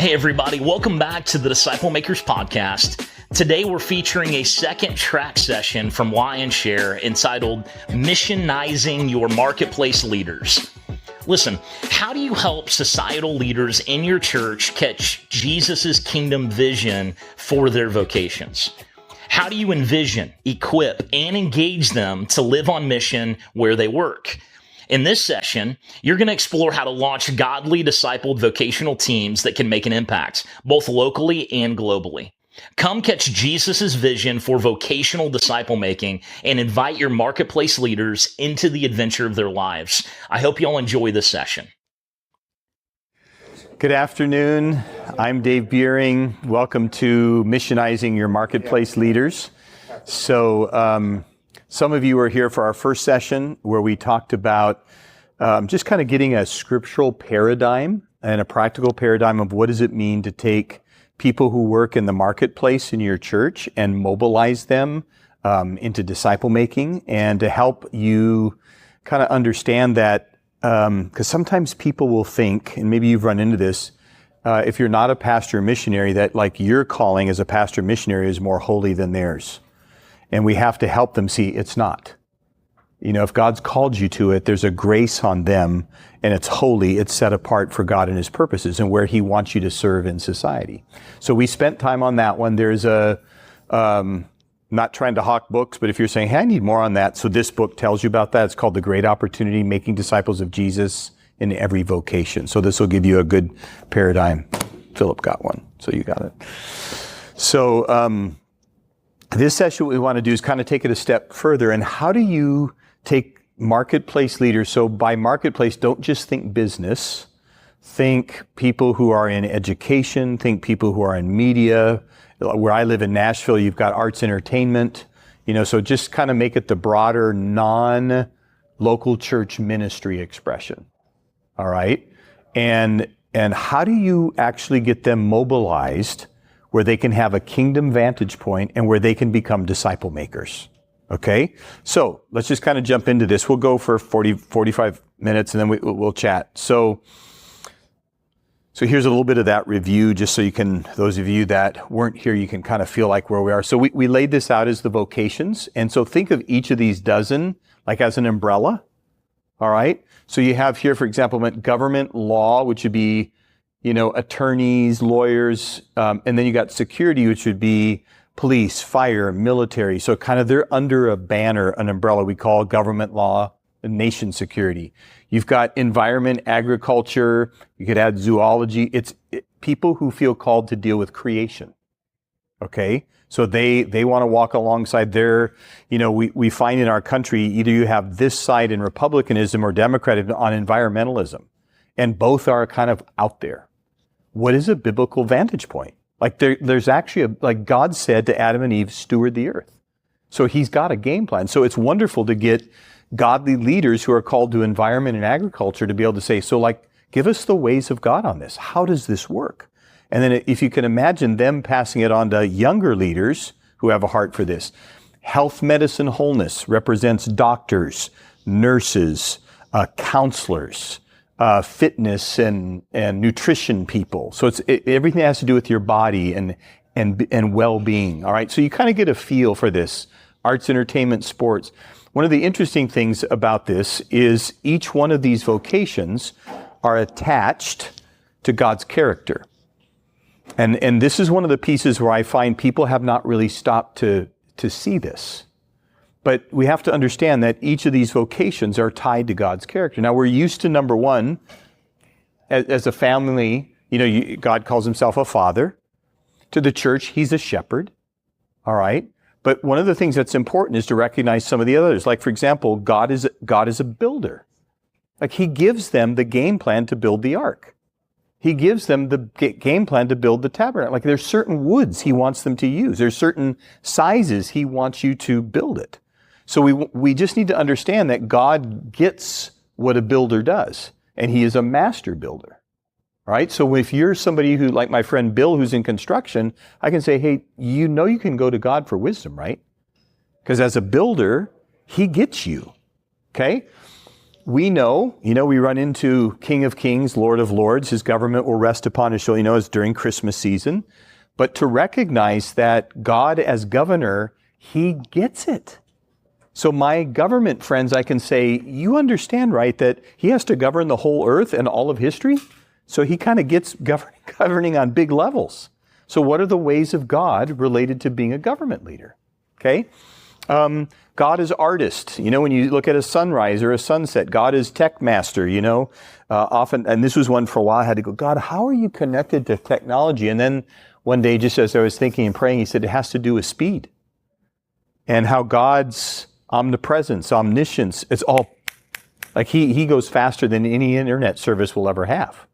Hey everybody, welcome back to the Disciple Makers Podcast. Today we're featuring a second track session from Lionshare entitled Missionizing Your Marketplace Leaders. Listen, how do you help societal leaders in your church catch Jesus' kingdom vision for their vocations? How do you envision, equip, and engage them to live on mission where they work? In this session, you're going to explore how to launch godly discipled vocational teams that can make an impact, both locally and globally. Come catch Jesus' vision for vocational disciple making and invite your marketplace leaders into the adventure of their lives. I hope you all enjoy this session. Good afternoon. I'm Dave Buehring. Welcome to Missionizing Your Marketplace Leaders. So, some of you are here for our first session where we talked about just kind of getting a scriptural paradigm and a practical paradigm of what does it mean to take people who work in the marketplace in your church and mobilize them into disciple making, and to help you kind of understand that, because sometimes people will think, and maybe you've run into this, if you're not a pastor or missionary, that like your calling as a pastor or missionary is more holy than theirs. And we have to help them see it's not. You know, if God's called you to it, there's a grace on them, and it's holy, it's set apart for God and His purposes and where He wants you to serve in society. So we spent time on that one. There's a, not trying to hawk books, but if you're saying, hey, I need more on that, so this book tells you about that. It's called The Great Opportunity, Making Disciples of Jesus in Every Vocation. So this will give you a good paradigm. Philip got one, so you got it. So, this session, what we want to do is kind of take it a step further. And how do you take marketplace leaders? So by marketplace, don't just think business. Think people who are in education. Think people who are in media. Where I live in Nashville, you've got arts, entertainment. You know, so just kind of make it the broader non-local church ministry expression. All right? And how do you actually get them mobilized where they can have a kingdom vantage point and where they can become disciple makers? Okay? So let's just kind of jump into this. We'll go for 45 minutes and then we'll chat. So here's a little bit of that review, just so you can, those of you that weren't here, you can kind of feel like where we are. So we laid this out as the vocations. And so think of each of these dozen like as an umbrella. All right? So you have here, for example, government law, which would be, you know, attorneys, lawyers, and then you got security, which would be police, fire, military. So kind of they're under a banner, an umbrella we call government law and nation security. You've got environment, agriculture. You could add zoology. It's people who feel called to deal with creation. Okay? So they want to walk alongside their, you know, we find in our country, either you have this side in republicanism or democratic on environmentalism. And both are kind of out there. What is a biblical vantage point? Like there's actually like God said to Adam and Eve, steward the earth. So He's got a game plan. So it's wonderful to get godly leaders who are called to environment and agriculture to be able to say, so like, give us the ways of God on this. How does this work? And then if you can imagine them passing it on to younger leaders who have a heart for this. Health, medicine, wholeness represents doctors, nurses, counselors, fitness and nutrition people. So everything that has to do with your body and well-being. All right. So you kind of get a feel for this. Arts, entertainment, sports. One of the interesting things about this is each one of these vocations are attached to God's character. And this is one of the pieces where I find people have not really stopped to see this. But we have to understand that each of these vocations are tied to God's character. Now, we're used to number one, as a family, you know, God calls Himself a father. To the church, He's a shepherd. All right? But one of the things that's important is to recognize some of the others. Like, for example, God is a builder. Like, He gives them the game plan to build the ark. He gives them the game plan to build the tabernacle. Like, there's certain woods He wants them to use. There's certain sizes He wants you to build it. So we just need to understand that God gets what a builder does, and He is a master builder. All right? So if you're somebody who, like my friend Bill, who's in construction, I can say, hey, you know you can go to God for wisdom, right? Because as a builder, He gets you. Okay? we know, we run into King of Kings, Lord of Lords. His government will rest upon his shoulder, it's during Christmas season. But to recognize that God as governor, he gets it. So my government friends, I can say, you understand, right, that he has to govern the whole earth and all of history? So he kind of gets governing on big levels. So what are the ways of God related to being a government leader? Okay? God is artist. When you look at a sunrise or a sunset, God is tech master, often, and this was one for a while, I had to go, God, how are you connected to technology? And then one day, just as I was thinking and praying, he said, it has to do with speed. And how God's omnipresence, omniscience, it's all, like he goes faster than any internet service will ever have,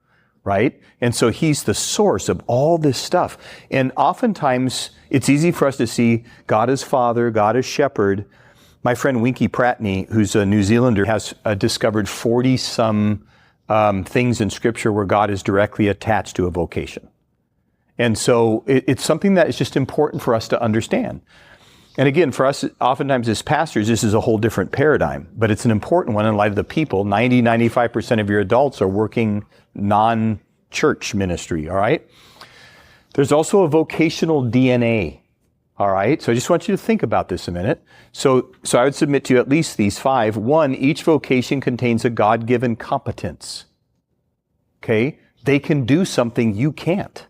right? And so he's the source of all this stuff. And oftentimes, it's easy for us to see God as Father, God as Shepherd. My friend Winky Pratney, who's a New Zealander, has discovered 40-some things in Scripture where God is directly attached to a vocation. And so it's something that is just important for us to understand. And again, for us, oftentimes as pastors, this is a whole different paradigm, but it's an important one in light of the people. 95% of your adults are working non-church ministry, all right? There's also a vocational DNA, all right? So I just want you to think about this a minute. So I would submit to you at least these 5. 1, each vocation contains a God-given competence, okay? They can do something you can't,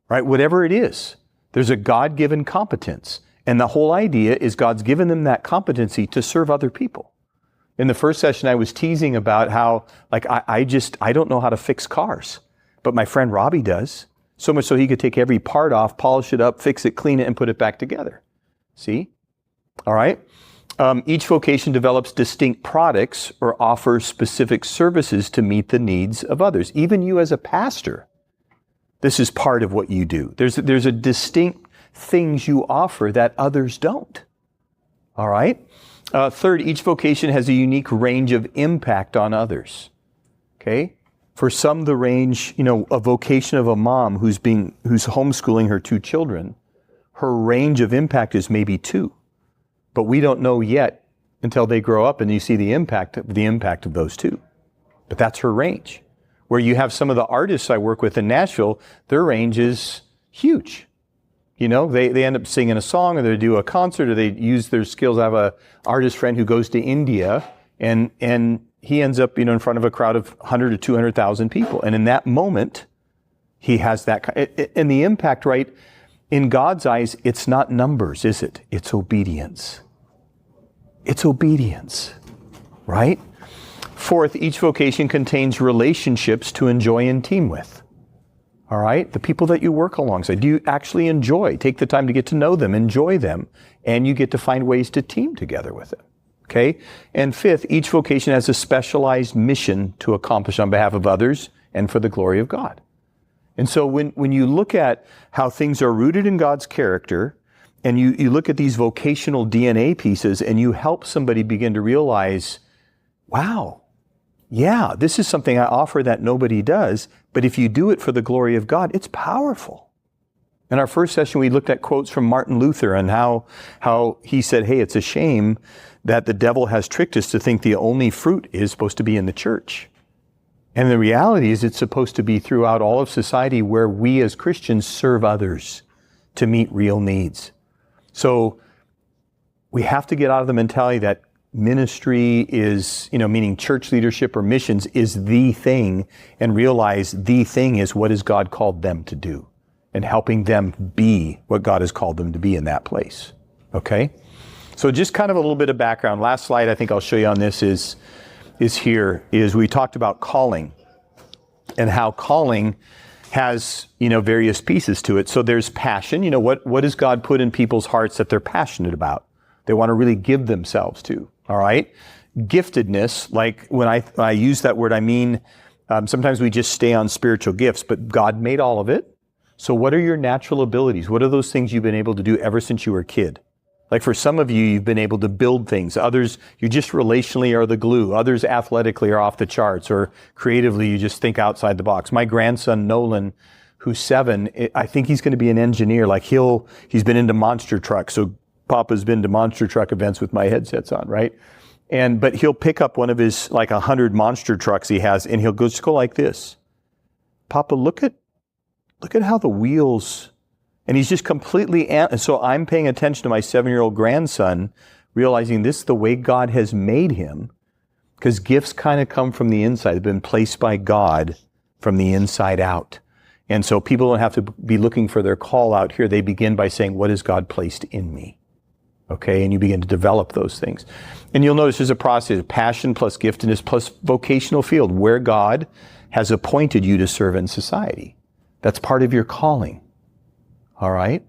right? Whatever it is, there's a God-given competence. And the whole idea is God's given them that competency to serve other people. In the first session, I was teasing about how, I don't know how to fix cars, but my friend Robbie does. So much so he could take every part off, polish it up, fix it, clean it, and put it back together. See? All right? Each vocation develops distinct products or offers specific services to meet the needs of others. Even you as a pastor, this is part of what you do. There's a distinct things you offer that others don't. All right? 3rd, each vocation has a unique range of impact on others. Okay? For some, the range, a vocation of a mom who's homeschooling her 2 children, her range of impact is maybe 2. But we don't know yet until they grow up and you see the impact of those 2. But that's her range. Where you have some of the artists I work with in Nashville, their range is huge. They end up singing a song, or they do a concert, or they use their skills. I have an artist friend who goes to India, and he ends up, in front of a crowd of 100 to 200,000 people. And in that moment, he has that. And the impact, right, in God's eyes, it's not numbers, is it? It's obedience. It's obedience, right? 4th, each vocation contains relationships to enjoy and team with. All right? The people that you work alongside, do you actually enjoy? Take the time to get to know them, enjoy them, and you get to find ways to team together with them. Okay? And 5th, each vocation has a specialized mission to accomplish on behalf of others and for the glory of God. And so when you look at how things are rooted in God's character, and you look at these vocational DNA pieces, and you help somebody begin to realize, wow, yeah, this is something I offer that nobody does, but if you do it for the glory of God, it's powerful. In our first session, we looked at quotes from Martin Luther and how he said, hey, it's a shame that the devil has tricked us to think the only fruit is supposed to be in the church. And the reality is it's supposed to be throughout all of society where we as Christians serve others to meet real needs. So we have to get out of the mentality that ministry is, meaning church leadership or missions is the thing, and realize the thing is what has God called them to do, and helping them be what God has called them to be in that place. Okay? So just kind of a little bit of background. Last slide I think I'll show you on this is we talked about calling, and how calling has, various pieces to it. So there's passion. What does God put in people's hearts that they're passionate about? They want to really give themselves to. All right? Giftedness, like when I use that word, I mean, sometimes we just stay on spiritual gifts, but God made all of it. So what are your natural abilities? What are those things you've been able to do ever since you were a kid? Like for some of you, you've been able to build things. Others, you just relationally are the glue. Others athletically are off the charts, or creatively, you just think outside the box. My grandson, Nolan, who's 7, I think he's going to be an engineer. Like he's been into monster trucks. So Papa's been to monster truck events with my headsets on, right? But he'll pick up one of his 100 monster trucks he has, and he'll just go like this. Papa, look at how the wheels, and he's just completely, so I'm paying attention to my 7-year-old grandson, realizing this is the way God has made him, because gifts kind of come from the inside. They've been placed by God from the inside out. And so people don't have to be looking for their call out here. They begin by saying, what has God placed in me? Okay, and you begin to develop those things. And you'll notice there's a process of passion plus giftedness plus vocational field, where God has appointed you to serve in society. That's part of your calling. All right?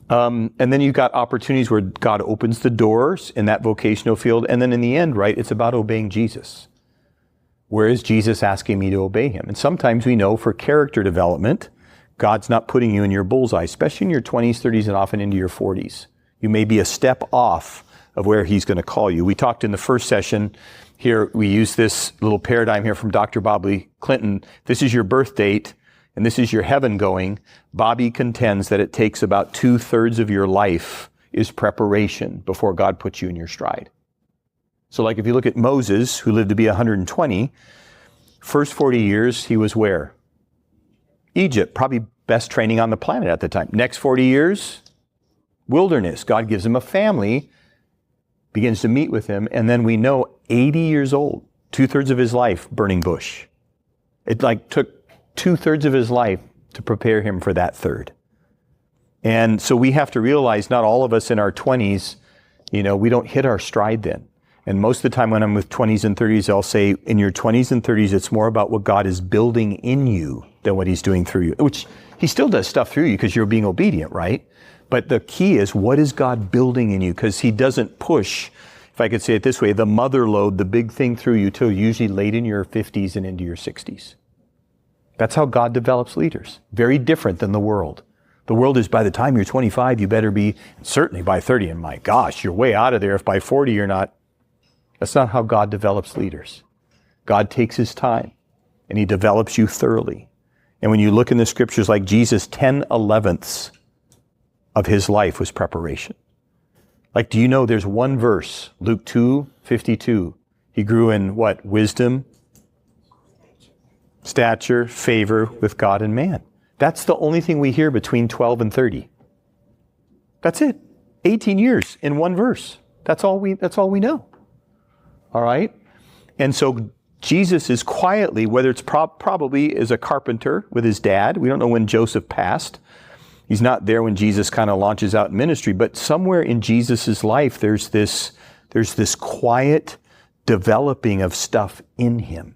And then you've got opportunities where God opens the doors in that vocational field. And then in the end, right, it's about obeying Jesus. Where is Jesus asking me to obey him? And sometimes we know for character development, God's not putting you in your bullseye, especially in your 20s, 30s, and often into your 40s. You may be a step off of where he's going to call you. We talked in the first session here, we used this little paradigm here from Dr. Bobby Clinton. This is your birth date, and this is your heaven going. Bobby contends that it takes about 2/3 of your life is preparation before God puts you in your stride. So if you look at Moses, who lived to be 120, first 40 years, he was where? Egypt, probably best training on the planet at the time. Next 40 years, wilderness. God gives him a family, begins to meet with him, and then we know 80 years old, 2/3 of his life, burning bush. It took 2/3 of his life to prepare him for that third. And so we have to realize not all of us in our 20s, we don't hit our stride then. And most of the time when I'm with 20s and 30s, I'll say, in your 20s and 30s, it's more about what God is building in you than what he's doing through you, which he still does stuff through you because you're being obedient, right? But the key is, what is God building in you? Because he doesn't push, if I could say it this way, the mother load, the big thing through you till usually late in your 50s and into your 60s. That's how God develops leaders. Very different than the world. The world is, by the time you're 25, you better be, certainly by 30, and my gosh, you're way out of there if by 40 you're not. That's not how God develops leaders. God takes his time, and he develops you thoroughly. And when you look in the scriptures, like Jesus, 10/11ths of his life was preparation. Do you know there's one verse, Luke 2:52, he grew in what? Wisdom, stature, favor with God and man. That's the only thing we hear between 12 and 30. That's it. 18 years in one verse. That's all we know. All right? And so Jesus is quietly, whether it's probably as a carpenter with his dad. We don't know when Joseph passed. He's not there when Jesus kind of launches out in ministry, but somewhere in Jesus' life, there's this quiet developing of stuff in him.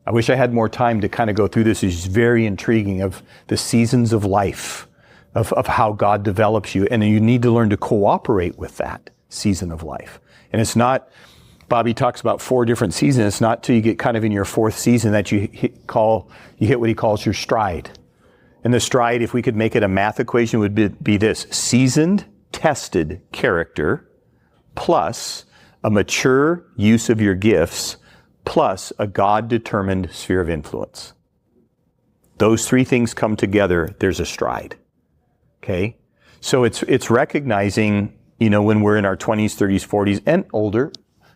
I wish I had more time to kind of go through this. It's very intriguing of the seasons of life, of how God develops you. And you need to learn to cooperate with that season of life. And it's not, Bobby talks about 4 different seasons. It's not till you get kind of in your 4th season that you hit what he calls your stride. And the stride, if we could make it a math equation, would be this: seasoned, tested character plus a mature use of your gifts plus a God-determined sphere of influence. Those 3 things come together, there's a stride. Okay? So it's recognizing, when we're in our 20s, 30s, 40s, and older,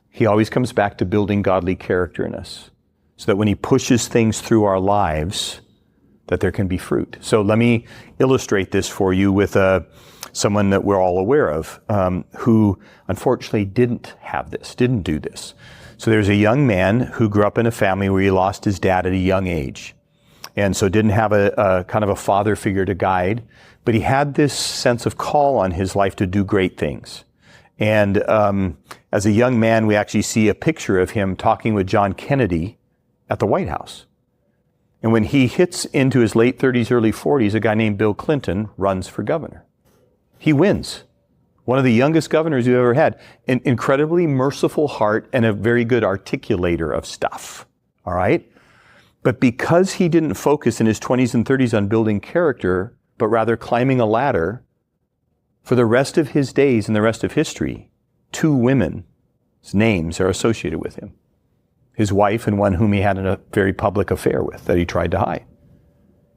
he always comes back to building godly character in us, so that when he pushes things through our lives, that there can be fruit. So let me illustrate this for you with someone that we're all aware of, who unfortunately didn't do this. So there's a young man who grew up in a family where he lost his dad at a young age. And so didn't have a kind of a father figure to guide, but he had this sense of call on his life to do great things. And as a young man, we actually see a picture of him talking with John Kennedy at the White House. And when he hits into his late 30s, early 40s, a guy named Bill Clinton runs for governor. He wins. One of the youngest governors we've ever had. An incredibly merciful heart and a very good articulator of stuff. All right? But because he didn't focus in his 20s and 30s on building character, but rather climbing a ladder, for the rest of his days and the rest of history, 2 women's names are associated with him. His wife and one whom he had a very public affair with that he tried to hide.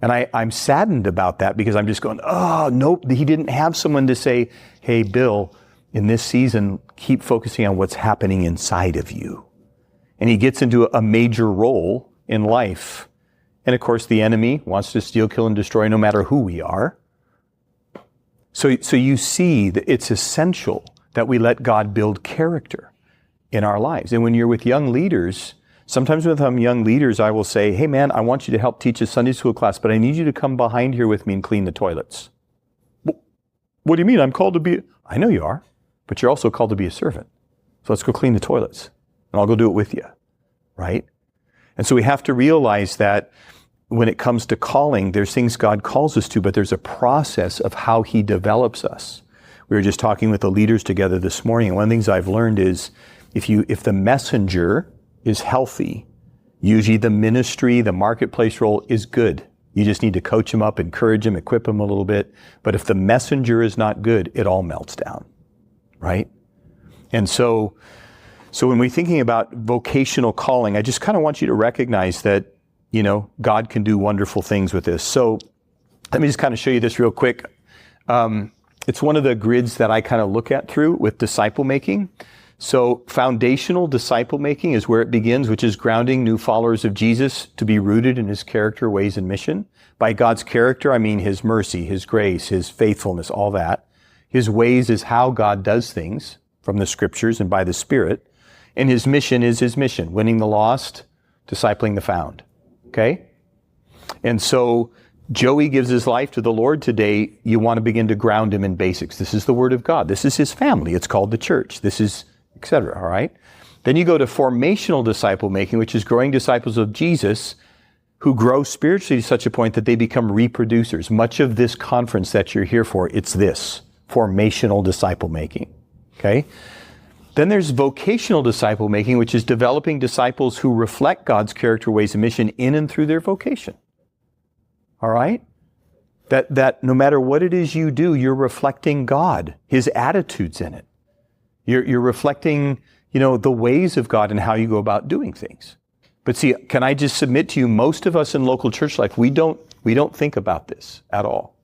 And I'm saddened about that because I'm just going, oh, nope, he didn't have someone to say, hey, Bill, in this season, keep focusing on what's happening inside of you. And he gets into a major role in life. And of course, the enemy wants to steal, kill, and destroy no matter who we are. So you see that it's essential that we let God build character in our lives. And when you're with young leaders, sometimes with young leaders, I will say, hey man, I want you to help teach a Sunday school class, but I need you to come behind here with me and clean the toilets. What do you mean? I'm called to be, I know you are, but you're also called to be a servant. So let's go clean the toilets and I'll go do it with you, right? And so we have to realize that when it comes to calling, there's things God calls us to, but there's a process of how he develops us. We were just talking with the leaders together this morning, and one of the things I've learned is if the messenger is healthy, usually the ministry, the marketplace role is good. You just need to coach them up, encourage them, equip them a little bit. But if the messenger is not good, it all melts down, right? And so when we're thinking about vocational calling, I just kind of want you to recognize that, God can do wonderful things with this. So let me just kind of show you this real quick. It's one of the grids that I kind of look at through with disciple making. So foundational disciple making is where it begins, which is grounding new followers of Jesus to be rooted in his character, ways, and mission. By God's character, I mean his mercy, his grace, his faithfulness, all that. His ways is how God does things from the scriptures and by the Spirit. And his mission is his mission, winning the lost, discipling the found. Okay? And so Joey gives his life to the Lord today. You want to begin to ground him in basics. This is the Word of God. This is his family. It's called the church. This is, etc. All right? Then you go to formational disciple making, which is growing disciples of Jesus who grow spiritually to such a point that they become reproducers. Much of this conference that you're here for, it's this, formational disciple making. Okay? Then there's vocational disciple making, which is developing disciples who reflect God's character, ways, and mission in and through their vocation. All right? That no matter what it is you do, you're reflecting God, his attitudes in it. You're reflecting, the ways of God and how you go about doing things. But see, can I just submit to you, most of us in local church life, we don't think about this at all.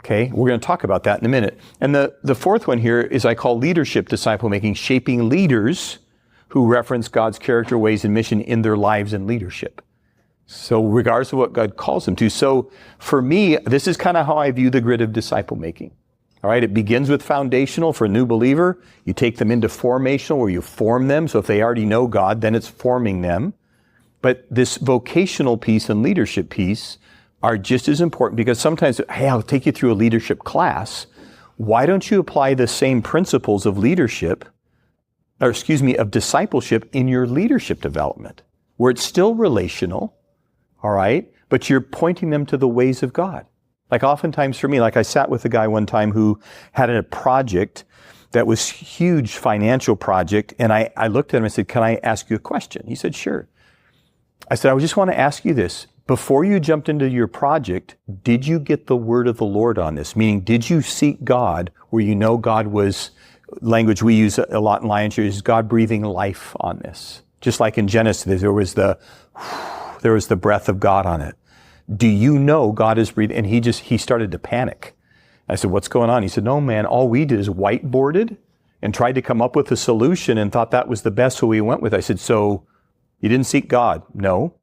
Okay, we're going to talk about that in a minute. And the fourth one here is I call leadership disciple making, shaping leaders who reference God's character, ways, and mission in their lives and leadership. So regardless of what God calls them to. So for me, this is kind of how I view the grid of disciple making. All right, it begins with foundational for a new believer. You take them into formational where you form them. So if they already know God, then it's forming them. But this vocational piece and leadership piece are just as important because sometimes, hey, I'll take you through a leadership class. Why don't you apply the same principles of leadership, of discipleship in your leadership development, where it's still relational, all right, but you're pointing them to the ways of God. Like oftentimes for me, like I sat with a guy one time who had a project that was huge financial project, and I looked at him and said, can I ask you a question? He said, sure. I said, I just want to ask you this. Before you jumped into your project, did you get the word of the Lord on this? Meaning, did you seek God where you know God was, language we use a lot in Lionshare is God breathing life on this? Just like in Genesis, there was the breath of God on it. Do you know God is breathing? And he started to panic. I said, what's going on? He said, no, man, all we did is whiteboarded and tried to come up with a solution and thought that was the best, so we went with it. I said, so you didn't seek God? No.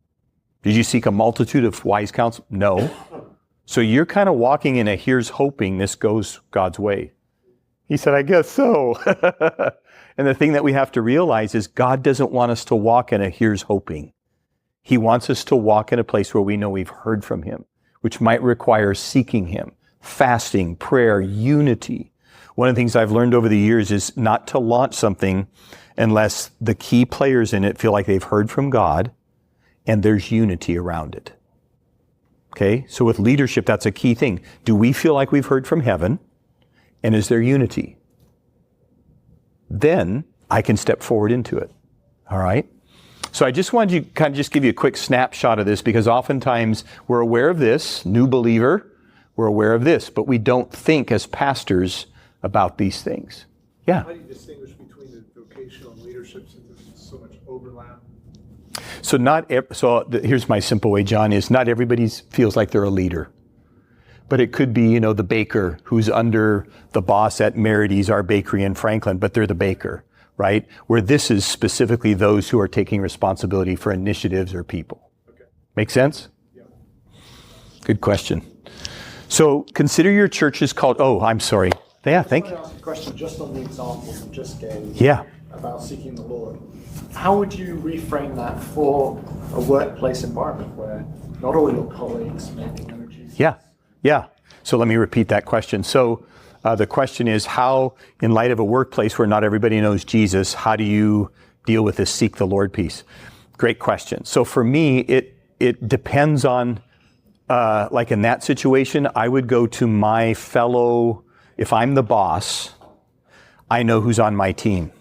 Did you seek a multitude of wise counsel? No. So you're kind of walking in a here's hoping this goes God's way. He said, I guess so. And the thing that we have to realize is God doesn't want us to walk in a here's hoping. He wants us to walk in a place where we know we've heard from him, which might require seeking him, fasting, prayer, unity. One of the things I've learned over the years is not to launch something unless the key players in it feel like they've heard from God and there's unity around it. Okay? So with leadership, that's a key thing. Do we feel like we've heard from heaven? And is there unity? Then I can step forward into it. All right? So I just wanted to kind of just give you a quick snapshot of this because oftentimes we're aware of this, new believer, we're aware of this, but we don't think as pastors about these things. Yeah? How do you distinguish between the vocational and leadership since there's so much overlap? So here's my simple way, John, is not everybody feels like they're a leader. But it could be, the baker who's under the boss at Merides, our bakery in Franklin, but they're the baker, right? Where this is specifically those who are taking responsibility for initiatives or people. Okay. Make sense? Yeah. Good question. So consider your church's called, I'm sorry. Yeah, thank you. I ask a question just on the example you just gave Yeah. about seeking the Lord. How would you reframe that for a workplace environment where not all your colleagues maybe know Jesus? Yeah. So let me repeat that question. So the question is, how, in light of a workplace where not everybody knows Jesus, how do you deal with this seek the Lord piece? Great question. So for me, it depends on, like in that situation, I would go to my fellow, if I'm the boss, I know who's on my team.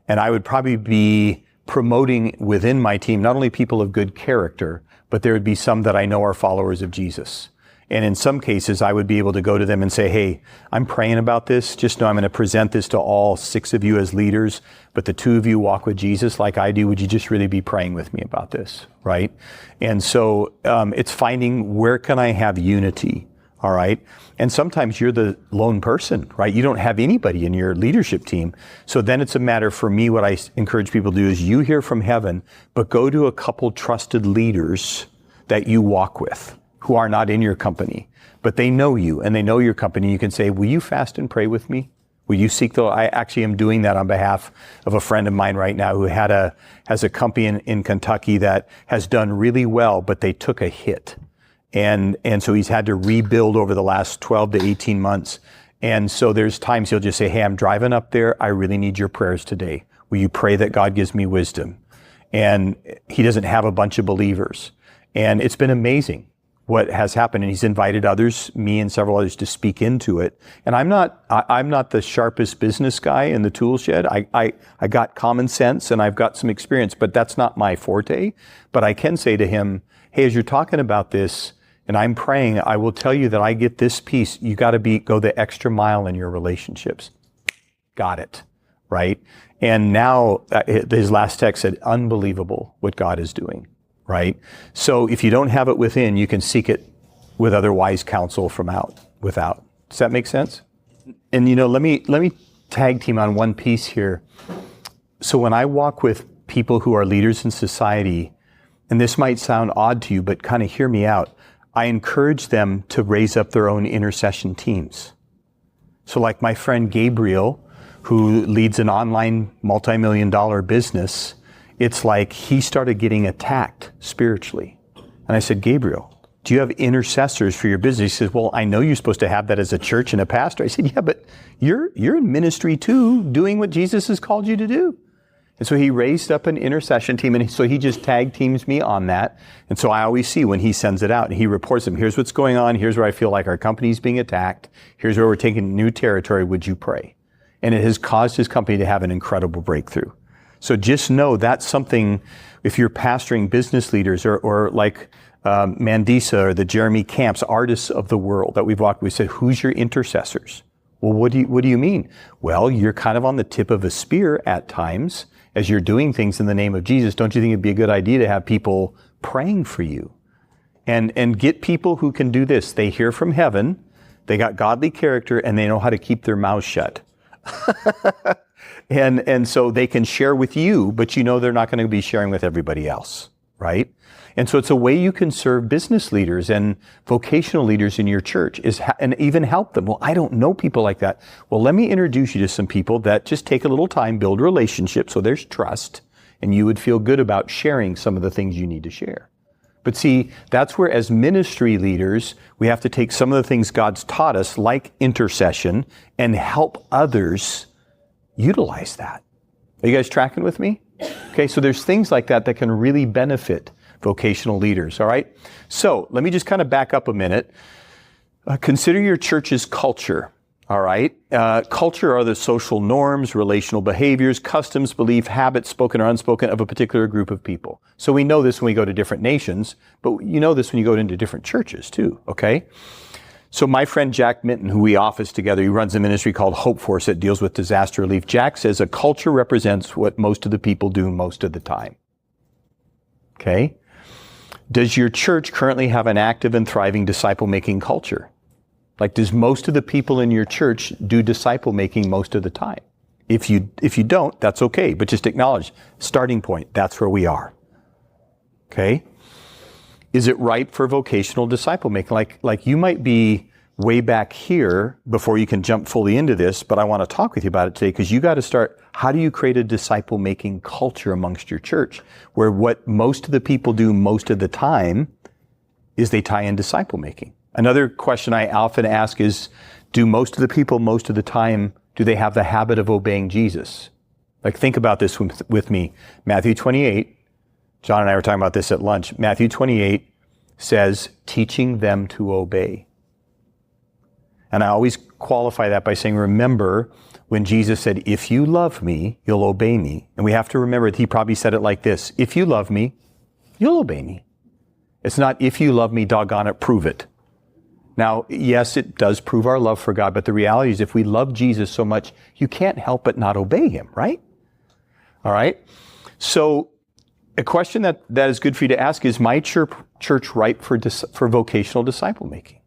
And I would probably be promoting within my team, not only people of good character, but there would be some that I know are followers of Jesus. And in some cases, I would be able to go to them and say, hey, I'm praying about this. Just know I'm going to present this to all 6 of you as leaders, but the 2 of you walk with Jesus like I do. Would you just really be praying with me about this, right? And so it's finding where can I have unity, all right? And sometimes you're the lone person, right? You don't have anybody in your leadership team. So then it's a matter for me, what I encourage people to do is you hear from heaven, but go to a couple trusted leaders that you walk with, who are not in your company, but they know you and they know your company. You can say, will you fast and pray with me? Will you seek the, I actually am doing that on behalf of a friend of mine right now who has a company in Kentucky that has done really well, but they took a hit. And so he's had to rebuild over the last 12 to 18 months. And so there's times he'll just say, hey, I'm driving up there. I really need your prayers today. Will you pray that God gives me wisdom? And he doesn't have a bunch of believers. And it's been amazing what has happened. And he's invited others, me and several others, to speak into it. And I'm not the sharpest business guy in the tool shed. I got common sense and I've got some experience, but that's not my forte. But I can say to him, hey, as you're talking about this and I'm praying, I will tell you that I get this piece. You got to go the extra mile in your relationships. Got it, right? And now his last text said, unbelievable what God is doing. Right? So if you don't have it within, you can seek it with other wise counsel from without. Does that make sense? And let me tag team on one piece here. So when I walk with people who are leaders in society, and this might sound odd to you, but kind of hear me out, I encourage them to raise up their own intercession teams. So like my friend Gabriel, who leads an online multi-million-dollar business, it's like he started getting attacked spiritually. And I said, Gabriel, do you have intercessors for your business? He says, well, I know you're supposed to have that as a church and a pastor. I said, yeah, but you're in ministry too, doing what Jesus has called you to do. And so he raised up an intercession team, and so he just tag teams me on that. And so I always see when he sends it out, and he reports them, here's what's going on, here's where I feel like our company's being attacked, here's where we're taking new territory, would you pray? And it has caused his company to have an incredible breakthrough. So just know that's something, if you're pastoring business leaders or like Mandisa or the Jeremy Camps, artists of the world that we've walked, we said, who's your intercessors? Well, what do you mean? Well, you're kind of on the tip of a spear at times as you're doing things in the name of Jesus. Don't you think it'd be a good idea to have people praying for you? And get people who can do this. They hear from heaven, they got godly character, and they know how to keep their mouths shut. And so they can share with you, but they're not going to be sharing with everybody else, right? And so it's a way you can serve business leaders and vocational leaders in your church and even help them. Well, I don't know people like that. Well, let me introduce you to some people that just take a little time, build relationships, so there's trust, and you would feel good about sharing some of the things you need to share. But see, that's where as ministry leaders, we have to take some of the things God's taught us, like intercession, and help others utilize that. Are you guys tracking with me? Okay, so there's things like that that can really benefit vocational leaders, all right? So let me just kind of back up a minute. Consider your church's culture, all right? Culture are the social norms, relational behaviors, customs, belief, habits, spoken or unspoken, of a particular group of people. So we know this when we go to different nations, but you know this when you go into different churches too, okay? So my friend Jack Minton, who we office together, he runs a ministry called Hope Force that deals with disaster relief. Jack says a culture represents what most of the people do most of the time. Okay? Does your church currently have an active and thriving disciple-making culture? Like, does most of the people in your church do disciple making most of the time? If you don't, that's okay, but just acknowledge, starting point, that's where we are. Okay? Is it ripe for vocational disciple making? Like you might be way back here before you can jump fully into this, but I want to talk with you about it today because you got to start, how do you create a disciple making culture amongst your church where what most of the people do most of the time is they tie in disciple making? Another question I often ask is, do most of the people most of the time, do they have the habit of obeying Jesus? Like, think about this with me. Matthew 28, John and I were talking about this at lunch. Matthew 28 says, teaching them to obey. And I always qualify that by saying, remember when Jesus said, if you love me, you'll obey me. And we have to remember that he probably said it like this, if you love me, you'll obey me. It's not, if you love me, doggone it, prove it. Now, yes, it does prove our love for God, but the reality is if we love Jesus so much, you can't help but not obey him, right? All right? So a question that is good for you to ask is, my church ripe for vocational disciple making?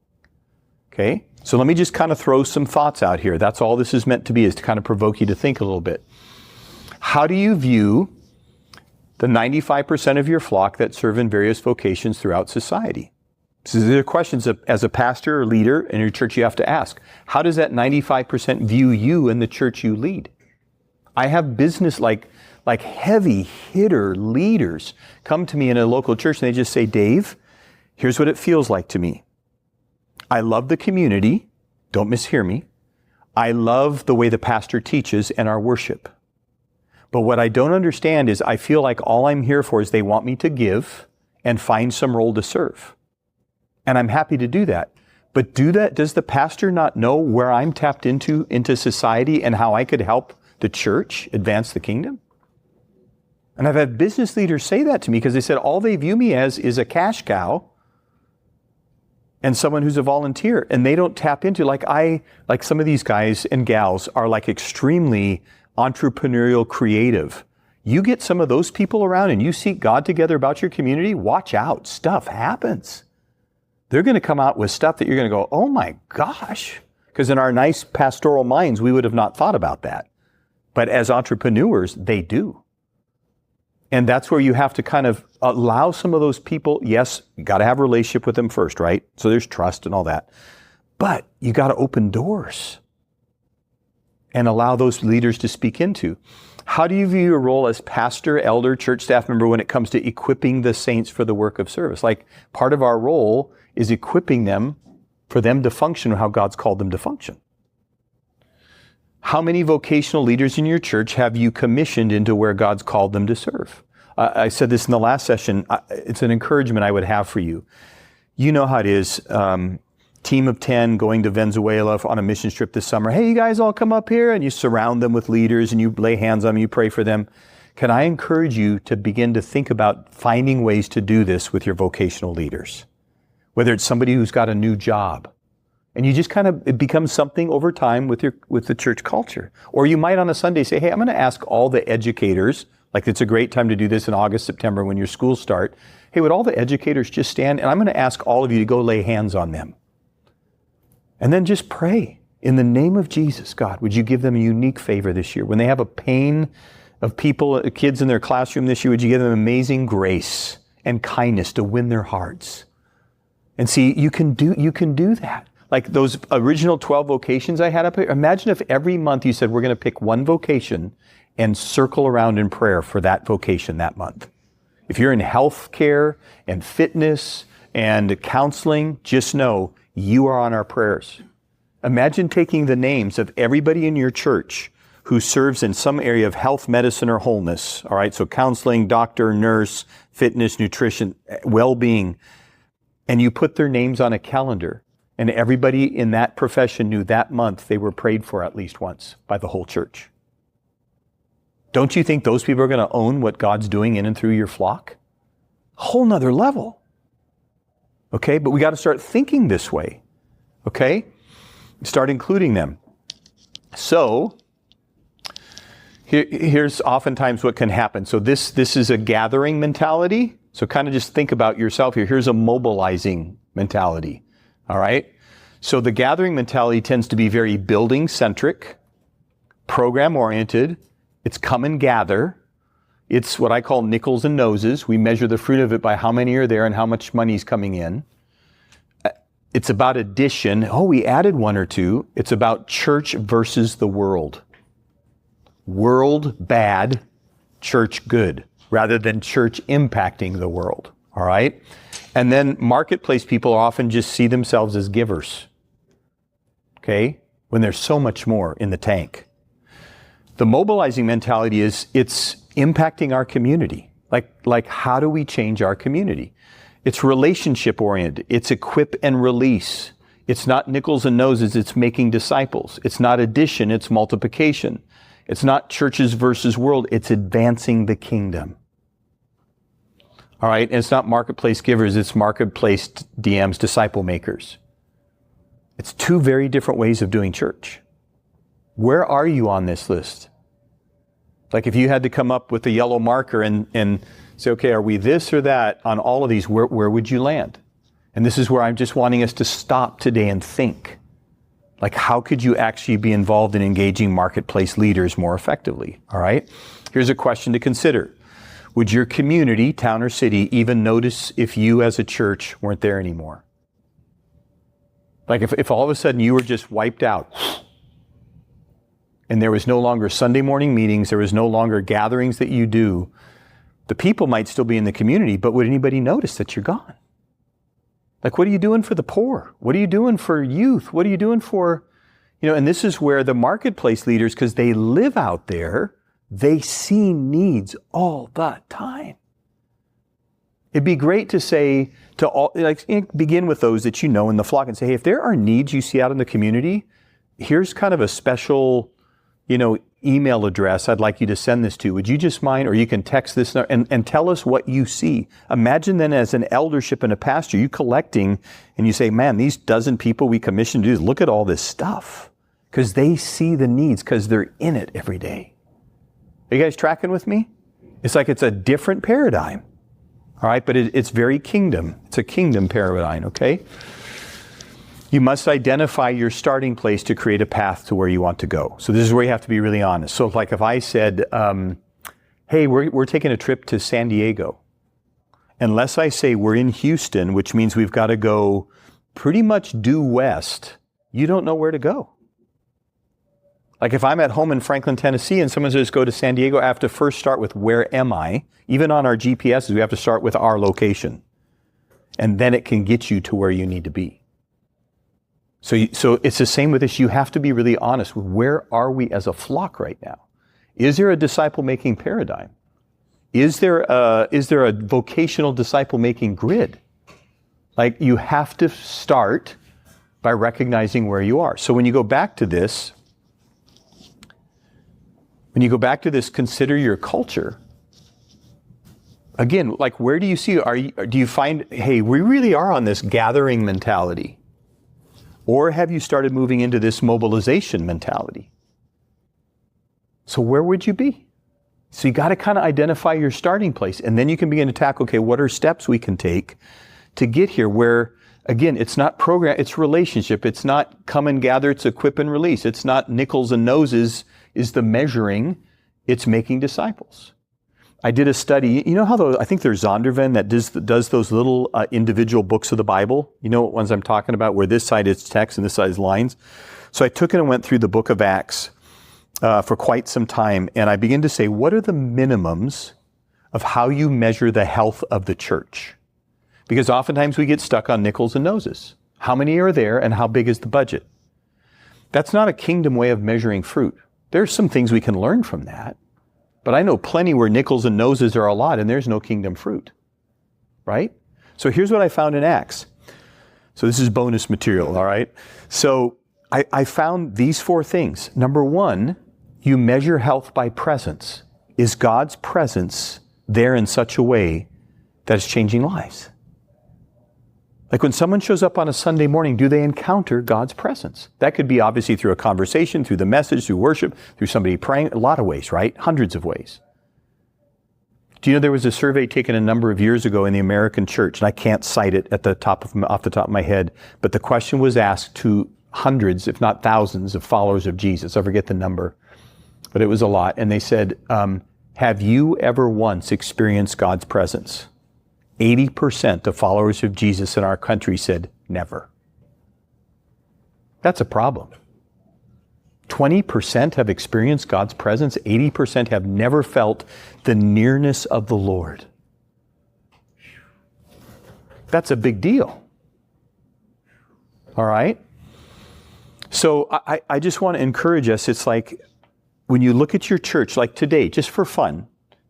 Okay? So let me just kind of throw some thoughts out here. That's all this is meant to be, is to kind of provoke you to think a little bit. How do you view the 95% of your flock that serve in various vocations throughout society? So these are questions as a pastor or leader in your church you have to ask. How does that 95% view you in the church you lead? I have business like heavy hitter leaders come to me in a local church and they just say, Dave, here's what it feels like to me. I love the community. Don't mishear me. I love the way the pastor teaches and our worship. But what I don't understand is I feel like all I'm here for is they want me to give and find some role to serve. And I'm happy to do that. But does the pastor not know where I'm tapped into society and how I could help the church advance the kingdom? And I've had business leaders say that to me because they said all they view me as is a cash cow and someone who's a volunteer. And they don't tap into, like some of these guys and gals are like extremely entrepreneurial, creative. You get some of those people around and you seek God together about your community, watch out, stuff happens. They're going to come out with stuff that you're going to go, oh my gosh. Because in our nice pastoral minds, we would have not thought about that. But as entrepreneurs, they do. And that's where you have to kind of allow some of those people, yes, you got to have a relationship with them first, right? So there's trust and all that. But you got to open doors and allow those leaders to speak into. How do you view your role as pastor, elder, church staff member when it comes to equipping the saints for the work of service? Like, part of our role is equipping them for them to function how God's called them to function. How many vocational leaders in your church have you commissioned into where God's called them to serve? I said this in the last session. It's an encouragement I would have for you. You know how it is. Team of 10 going to Venezuela on a mission trip this summer. Hey, you guys all come up here, and you surround them with leaders and you lay hands on them, you pray for them. Can I encourage you to begin to think about finding ways to do this with your vocational leaders? Whether it's somebody who's got a new job, and you just kind of, it becomes something over time with the church culture. Or you might on a Sunday say, hey, I'm going to ask all the educators, like it's a great time to do this in August, September when your schools start. Hey, would all the educators just stand, and I'm going to ask all of you to go lay hands on them. And then just pray. In the name of Jesus, God, would you give them a unique favor this year? When they have a pain of people, kids in their classroom this year, would you give them amazing grace and kindness to win their hearts? And see, you can do that. Like those original 12 vocations I had up here. Imagine if every month you said, we're going to pick one vocation and circle around in prayer for that vocation that month. If you're in healthcare and fitness and counseling, just know you are on our prayers. Imagine taking the names of everybody in your church who serves in some area of health, medicine, or wholeness. All right, so counseling, doctor, nurse, fitness, nutrition, well-being. And you put their names on a calendar, and everybody in that profession knew that month they were prayed for at least once by the whole church. Don't you think those people are going to own what God's doing in and through your flock? A whole nother level. Okay, but we got to start thinking this way. Okay? Start including them. So, here's oftentimes what can happen. So this is a gathering mentality. So kind of just think about yourself here. Here's a mobilizing mentality. All right? So the gathering mentality tends to be very building-centric, program-oriented. It's come and gather. It's what I call nickels and noses. We measure the fruit of it by how many are there and how much money is coming in. It's about addition. Oh, we added one or two. It's about church versus the world. World bad, church good, rather than church impacting the world. All right? And then marketplace people often just see themselves as givers. Okay? When there's so much more in the tank. The mobilizing mentality is it's impacting our community. Like how do we change our community? It's relationship oriented. It's equip and release. It's not nickels and noses. It's making disciples. It's not addition. It's multiplication. It's not churches versus world. It's advancing the kingdom. All right, and it's not marketplace givers, it's marketplace DMs, disciple makers. It's two very different ways of doing church. Where are you on this list? Like if you had to come up with a yellow marker and say, okay, are we this or that on all of these, where would you land? And this is where I'm just wanting us to stop today and think. Like how could you actually be involved in engaging marketplace leaders more effectively? All right, here's a question to consider. Would your community, town or city, even notice if you as a church weren't there anymore? Like if all of a sudden you were just wiped out and there was no longer Sunday morning meetings, there was no longer gatherings that you do, the people might still be in the community, but would anybody notice that you're gone? Like what are you doing for the poor? What are you doing for youth? What are you doing for, and this is where the marketplace leaders, because they live out there, they see needs all the time. It'd be great to say to all, begin with those that you know in the flock and say, hey, if there are needs you see out in the community, here's kind of a special, email address I'd like you to send this to. Would you just mind, or you can text this and tell us what you see. Imagine then as an eldership and a pastor, you collecting and you say, man, these dozen people we commissioned to do this, look at all this stuff. Because they see the needs because they're in it every day. Are you guys tracking with me? It's like it's a different paradigm. All right, but it's very kingdom. It's a kingdom paradigm, okay? You must identify your starting place to create a path to where you want to go. So this is where you have to be really honest. So like if I said, hey, we're taking a trip to San Diego. Unless I say we're in Houston, which means we've got to go pretty much due west, you don't know where to go. Like if I'm at home in Franklin, Tennessee, and someone says go to San Diego, I have to first start with where am I? Even on our GPSs, we have to start with our location. And then it can get you to where you need to be. So it's the same with this. You have to be really honest with where are we as a flock right now? Is there a disciple-making paradigm? Is there a vocational disciple-making grid? Like you have to start by recognizing where you are. So when you go back to this, consider your culture. Again, like where do you see, do you find, hey, we really are on this gathering mentality? Or have you started moving into this mobilization mentality? So where would you be? So you got to kind of identify your starting place, and then you can begin to tackle, okay, what are steps we can take to get here where, again, it's not program, it's relationship. It's not come and gather, it's equip and release. It's not nickels and noses is the measuring, it's making disciples. I did a study, you know how I think there's Zondervan that does those little individual books of the Bible? You know what ones I'm talking about, where this side is text and this side is lines? So I took it and went through the book of Acts for quite some time, and I began to say, what are the minimums of how you measure the health of the church? Because oftentimes we get stuck on nickels and noses. How many are there and how big is the budget? That's not a kingdom way of measuring fruit. There's some things we can learn from that. But I know plenty where nickels and noses are a lot and there's no kingdom fruit, right? So here's what I found in Acts. So this is bonus material, all right? So I found these 4 things. Number 1, you measure health by presence. Is God's presence there in such a way that it's changing lives? Like when someone shows up on a Sunday morning, do they encounter God's presence? That could be obviously through a conversation, through the message, through worship, through somebody praying, a lot of ways, right? Hundreds of ways. Do you know there was a survey taken a number of years ago in the American church, and I can't cite it off the top of my head, but the question was asked to hundreds, if not thousands, of followers of Jesus. I forget the number, but it was a lot. And they said, have you ever once experienced God's presence? 80% of followers of Jesus in our country said, never. That's a problem. 20% have experienced God's presence. 80% have never felt the nearness of the Lord. That's a big deal. All right? So I just want to encourage us. It's like when you look at your church, like today, just for fun,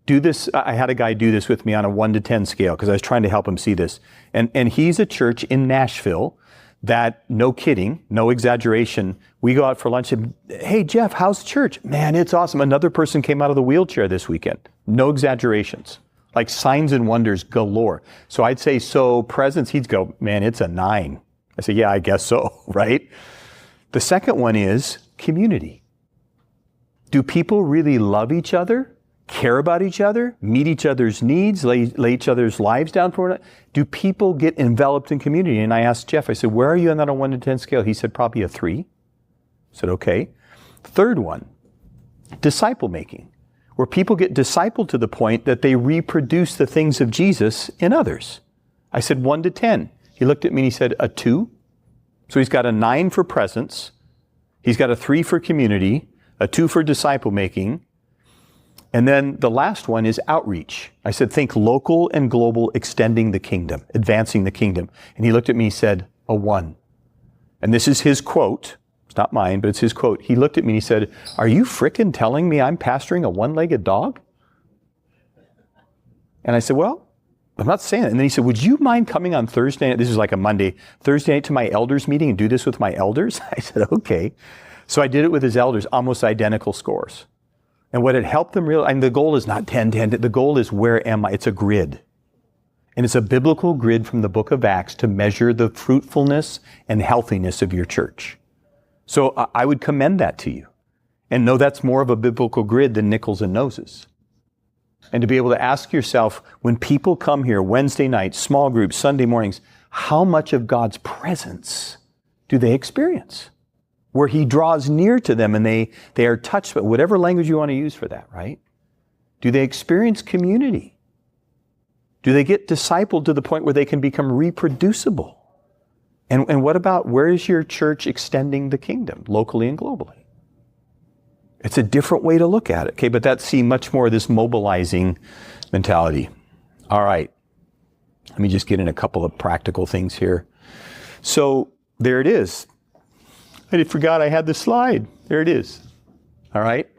do this. I had a guy do this with me on a 1 to 10 scale because I was trying to help him see this. And he's a church in Nashville that, no kidding, no exaggeration, we go out for lunch and, hey, Jeff, how's church? Man, it's awesome. Another person came out of the wheelchair this weekend. No exaggerations. Like signs and wonders galore. So I'd say, so presence, he'd go, man, it's a 9. I say, yeah, I guess so, right? The second one is community. Do people really love each other? Care about each other, meet each other's needs, lay each other's lives down for it? Do people get enveloped in community? And I asked Jeff, I said, where are you on that on 1 to 10 scale? He said, probably a 3. I said, okay. Third one, disciple making, where people get discipled to the point that they reproduce the things of Jesus in others. I said, 1 to 10. He looked at me and he said, a 2. So he's got a 9 for presence. He's got a 3 for community, a 2 for disciple making. And then the last one is outreach. I said, think local and global, extending the kingdom, advancing the kingdom. And he looked at me and said, a 1. And this is his quote. It's not mine, but it's his quote. He looked at me and he said, are you frickin' telling me I'm pastoring a 1-legged dog? And I said, well, I'm not saying it. And then he said, would you mind coming on Thursday night? This is like a Monday, Thursday night to my elders meeting and do this with my elders? I said, okay. So I did it with his elders, almost identical scores. And what it helped them realize, and the goal is not 10, 10, the goal is where am I? It's a grid. And it's a biblical grid from the book of Acts to measure the fruitfulness and healthiness of your church. So I would commend that to you. And know that's more of a biblical grid than nickels and noses. And to be able to ask yourself, when people come here Wednesday nights, small groups, Sunday mornings, how much of God's presence do they experience? Where he draws near to them and they are touched by whatever language you want to use for that, right? Do they experience community? Do they get discipled to the point where they can become reproducible? And what about, where is your church extending the kingdom, locally and globally? It's a different way to look at it, okay? But that's much more of this mobilizing mentality. All right. Let me just get in a couple of practical things here. So there it is. I forgot I had the slide. There it is. All right?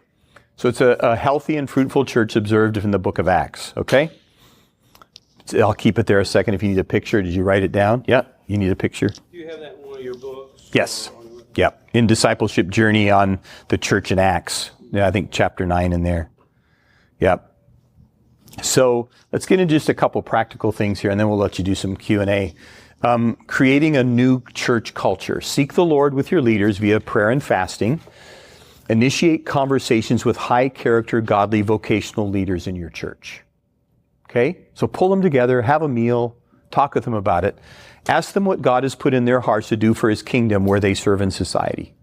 So it's a healthy and fruitful church observed in the book of Acts, okay? I'll keep it there a second if you need a picture. Did you write it down? Yeah, you need a picture. Do you have that in one of your books? Yes. Yeah. In Discipleship Journey on the church in Acts. Yeah, I think chapter 9 in there. Yep. So let's get into just a couple practical things here, and then we'll let you do some Q&A. Creating a new church culture. Seek the Lord with your leaders via prayer and fasting. Initiate conversations with high-character, godly, vocational leaders in your church. Okay? So pull them together, have a meal, talk with them about it. Ask them what God has put in their hearts to do for his kingdom where they serve in society.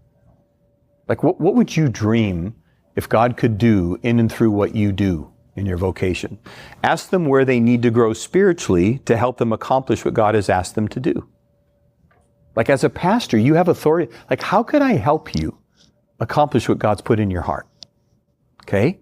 Like, what would you dream if God could do in and through what you do in your vocation? Ask them where they need to grow spiritually to help them accomplish what God has asked them to do. Like, as a pastor, you have authority. Like, how could I help you accomplish what God's put in your heart? Okay?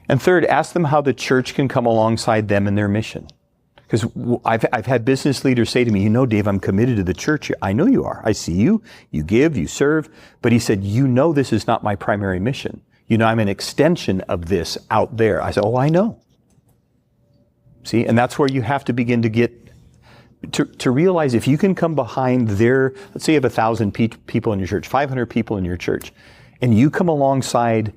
And third, ask them how the church can come alongside them in their mission. Because I've had business leaders say to me, you know, Dave, I'm committed to the church. I know you are. I see you. You give, you serve. But he said, you know this is not my primary mission. You know, I'm an extension of this out there. I said, oh, I know. See, and that's where you have to begin to get, to realize if you can come behind their, let's say you have 1,000 people in your church, 500 people in your church, and you come alongside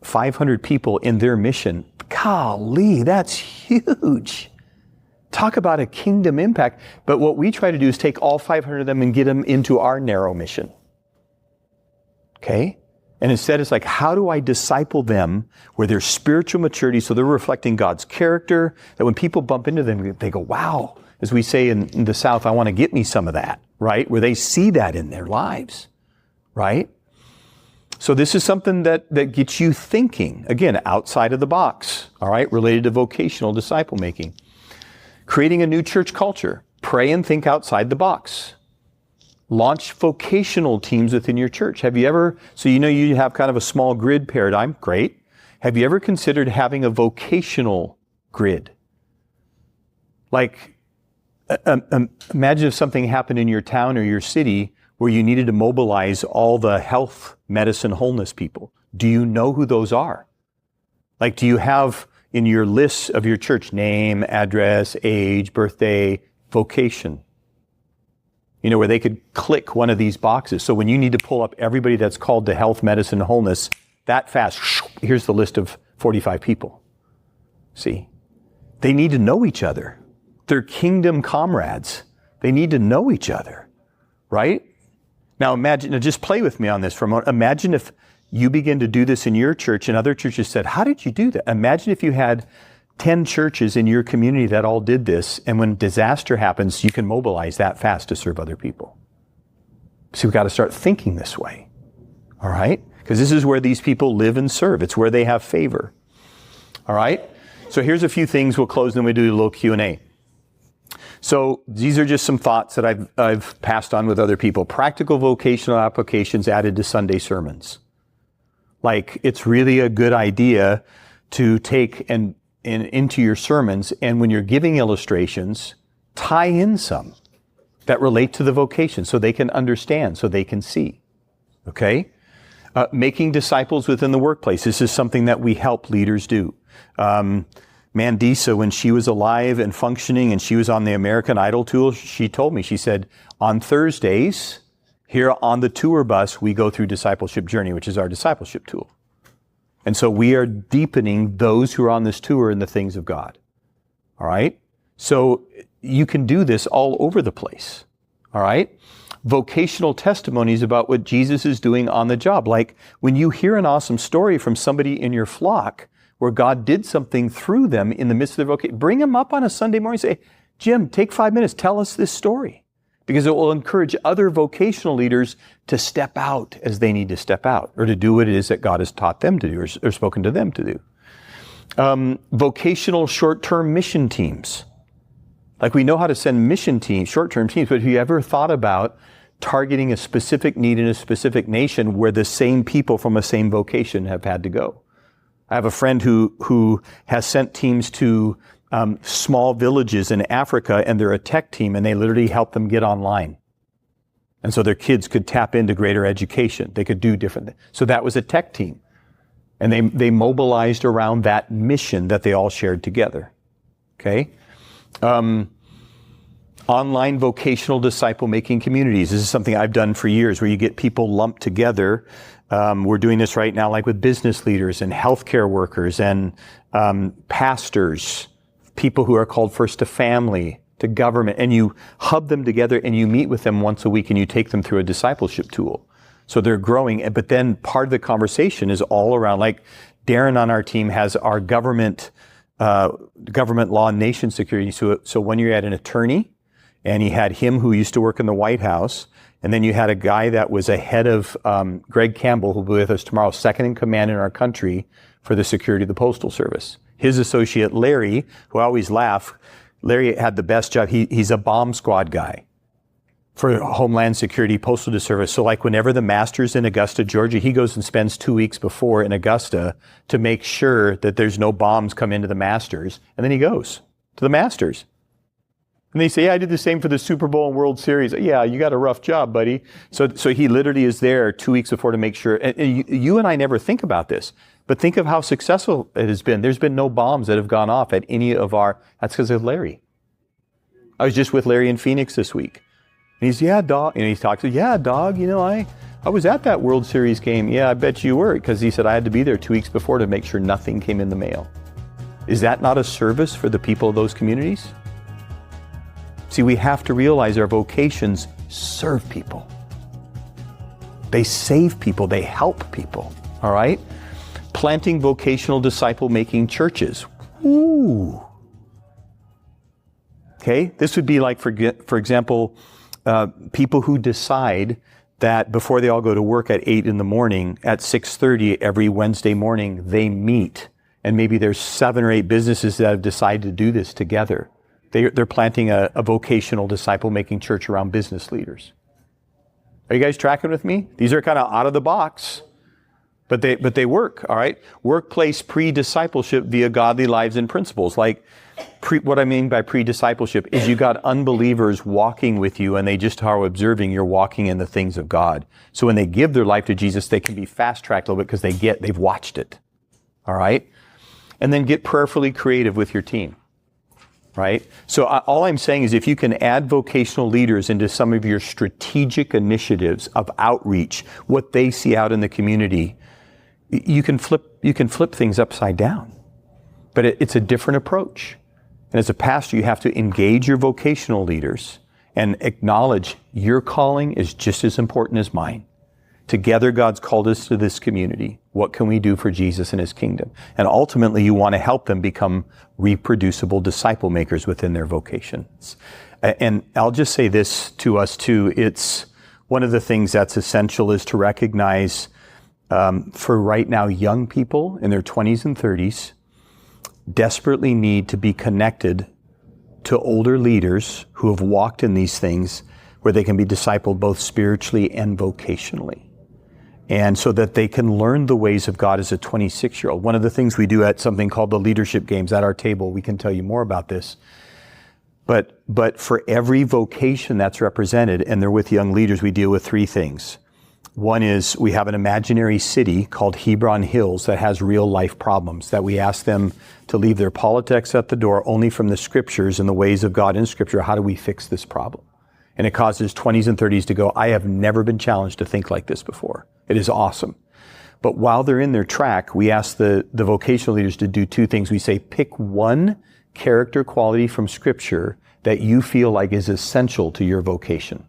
500 people in their mission, golly, that's huge. Talk about a kingdom impact. But what we try to do is take all 500 of them and get them into our narrow mission. Okay? And instead it's like, how do I disciple them where their spiritual maturity, so they're reflecting God's character, that when people bump into them, they go, wow, as we say in the South, I want to get me some of that, right? Where they see that in their lives, right? So this is something that gets you thinking, again, outside of the box, all right, related to vocational disciple making. Creating a new church culture. Pray and think outside the box. Launch vocational teams within your church. Have you ever, so you know you have kind of a small grid paradigm, great. Have you ever considered having a vocational grid? Like, imagine if something happened in your town or your city where you needed to mobilize all the health, medicine, wholeness people. Do you know who those are? Like, do you have in your list of your church name, address, age, birthday, vocation? You know, where they could click one of these boxes. So when you need to pull up everybody that's called to health, medicine, wholeness, that fast, here's the list of 45 people. See? They need to know each other. They're kingdom comrades. They need to know each other, right? Now imagine, just play with me on this for a moment. Imagine if you begin to do this in your church and other churches said, how did you do that? Imagine if you had 10 churches in your community that all did this, and when disaster happens, you can mobilize that fast to serve other people. So we've got to start thinking this way, all right? Because this is where these people live and serve. It's where they have favor, all right? So here's a few things. We'll close, and then we do a little Q&A. So these are just some thoughts that I've passed on with other people. Practical vocational applications added to Sunday sermons. Like, it's really a good idea to take and into your sermons, and when you're giving illustrations, tie in some that relate to the vocation so they can understand, so they can see. Okay? Making disciples within the workplace. This is something that we help leaders do. Mandisa, when she was alive and functioning and she was on the American Idol tour, she told me, she said, on Thursdays, here on the tour bus, we go through Discipleship Journey, which is our discipleship tool. And so we are deepening those who are on this tour in the things of God. All right? So you can do this all over the place. All right? Vocational testimonies about what Jesus is doing on the job. Like when you hear an awesome story from somebody in your flock where God did something through them in the midst of their vocation, bring them up on a Sunday morning and say, Jim, take 5 minutes, tell us this story. Because it will encourage other vocational leaders to step out as they need to step out, or to do what it is that God has taught them to do, or spoken to them to do. Vocational short-term mission teams. Like, we know how to send mission teams, short-term teams, but have you ever thought about targeting a specific need in a specific nation where the same people from a same vocation have had to go? I have a friend who has sent teams to small villages in Africa, and they're a tech team, and they literally help them get online. And so their kids could tap into greater education. They could do different things. So that was a tech team. And they mobilized around that mission that they all shared together. Okay? Online vocational disciple-making communities. This is something I've done for years, where you get people lumped together. We're doing this right now, like with business leaders and healthcare workers and pastors, people who are called first to family, to government, and you hub them together and you meet with them once a week and you take them through a discipleship tool. So they're growing, but then part of the conversation is all around, like Darren on our team has our government law and nation security. So when you had an attorney, and he had him who used to work in the White House, and then you had a guy that was ahead of Greg Campbell, who will be with us tomorrow, second in command in our country for the security of the Postal Service. His associate, Larry, who I always laugh, Larry had the best job. He's a bomb squad guy for Homeland Security, Postal Service. So like whenever the master's in Augusta, Georgia, he goes and spends 2 weeks before in Augusta to make sure that there's no bombs come into the masters. And then he goes to the masters. And they say, yeah, I did the same for the Super Bowl and World Series. Yeah, you got a rough job, buddy. So he literally is there 2 weeks before to make sure. And you and I never think about this, but think of how successful it has been. There's been no bombs that have gone off at any of that's because of Larry. I was just with Larry in Phoenix this week. And he's, yeah, dog. And he talks, yeah, dog, you know, I was at that World Series game. Yeah, I bet you were. Because he said, I had to be there 2 weeks before to make sure nothing came in the mail. Is that not a service for the people of those communities? See, we have to realize our vocations serve people. They save people. They help people. All right? Planting vocational disciple-making churches. Ooh. Okay? This would be like, for example, people who decide that before they all go to work at 8 in the morning, at 6:30 every Wednesday morning, they meet. And maybe there's 7 or 8 businesses that have decided to do this together. They're planting a vocational disciple-making church around business leaders. Are you guys tracking with me? These are kind of out of the box, but they work, all right? Workplace pre-discipleship via godly lives and principles. Like, what I mean by pre-discipleship is you got unbelievers walking with you and they just are observing you're walking in the things of God. So when they give their life to Jesus, they can be fast-tracked a little bit because they've watched it, all right? And then get prayerfully creative with your team, right? So all I'm saying is if you can add vocational leaders into some of your strategic initiatives of outreach, what they see out in the community, you can flip things upside down. But it's a different approach. And as a pastor, you have to engage your vocational leaders and acknowledge your calling is just as important as mine. Together, God's called us to this community. What can we do for Jesus and His kingdom? And ultimately, you want to help them become reproducible disciple makers within their vocations. And I'll just say this to us too. It's one of the things that's essential is to recognize for right now, young people in their 20s and 30s desperately need to be connected to older leaders who have walked in these things where they can be discipled both spiritually and vocationally. And so that they can learn the ways of God as a 26-year-old. One of the things we do at something called the leadership games at our table, we can tell you more about this. But for every vocation that's represented, and they're with young leaders, we deal with 3 things. One is we have an imaginary city called Hebron Hills that has real life problems that we ask them to leave their politics at the door only from the scriptures and the ways of God in scripture. How do we fix this problem? And it causes 20s and 30s to go, I have never been challenged to think like this before. It is awesome. But while they're in their track, we ask the vocational leaders to do 2 things. We say, pick one character quality from scripture that you feel like is essential to your vocation.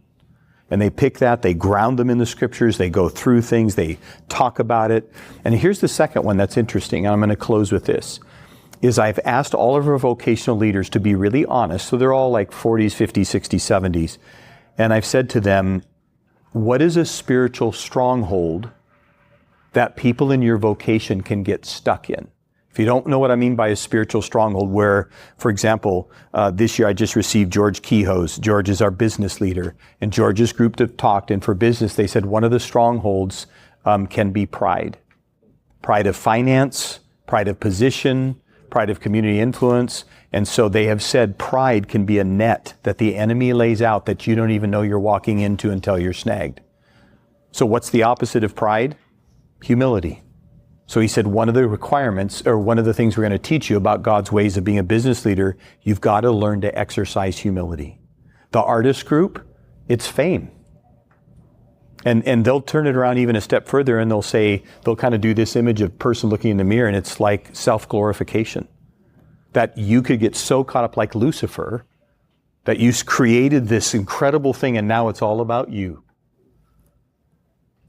And they pick that, they ground them in the scriptures, they go through things, they talk about it. And here's the second one that's interesting, and I'm going to close with this, is I've asked all of our vocational leaders to be really honest. So they're all like 40s, 50s, 60s, 70s. And I've said to them, what is a spiritual stronghold that people in your vocation can get stuck in? If you don't know what I mean by a spiritual stronghold, where, for example, this year I just received George Kehoe's. George is our business leader, and George's group have talked, and for business, they said one of the strongholds can be pride. Pride of finance, pride of position, pride of community influence. And so they have said pride can be a net that the enemy lays out that you don't even know you're walking into until you're snagged. So what's the opposite of pride? Humility. So he said one of the requirements, or one of the things we're going to teach you about God's ways of being a business leader, you've got to learn to exercise humility. The artist group, it's fame. And they'll turn it around even a step further and they'll kind of do this image of person looking in the mirror, and it's like self-glorification. That you could get so caught up like Lucifer that you created this incredible thing and now it's all about you.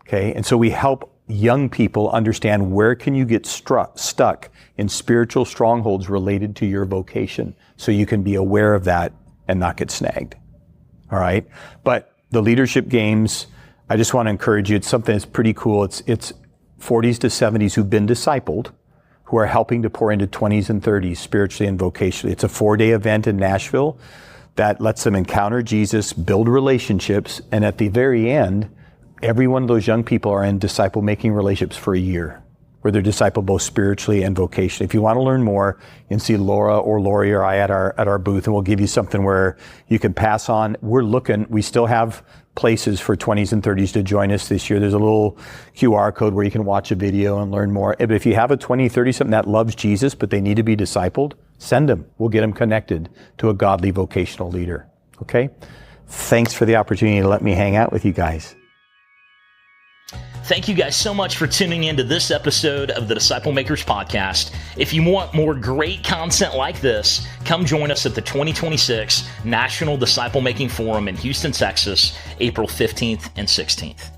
Okay, and so we help young people understand where can you get stuck in spiritual strongholds related to your vocation so you can be aware of that and not get snagged. All right, but the leadership games, I just want to encourage you, it's something that's pretty cool. It's 40s to 70s who've been discipled, who are helping to pour into 20s and 30s spiritually and vocationally. It's a 4-day event in Nashville that lets them encounter Jesus, build relationships, and at the very end, every one of those young people are in disciple-making relationships for a year, where they're discipled both spiritually and vocationally. If you want to learn more, you can see Laura or Lori or I at our booth, and we'll give you something where you can pass on. We still have places for 20s and 30s to join us this year. There's a little QR code where you can watch a video and learn more. But if you have a 20, 30 something that loves Jesus, but they need to be discipled, send them. We'll get them connected to a godly vocational leader. Okay? Thanks for the opportunity to let me hang out with you guys. Thank you guys so much for tuning in to this episode of the Disciple Makers Podcast. If you want more great content like this, come join us at the 2026 National Disciple Making Forum in Houston, Texas, April 15th and 16th.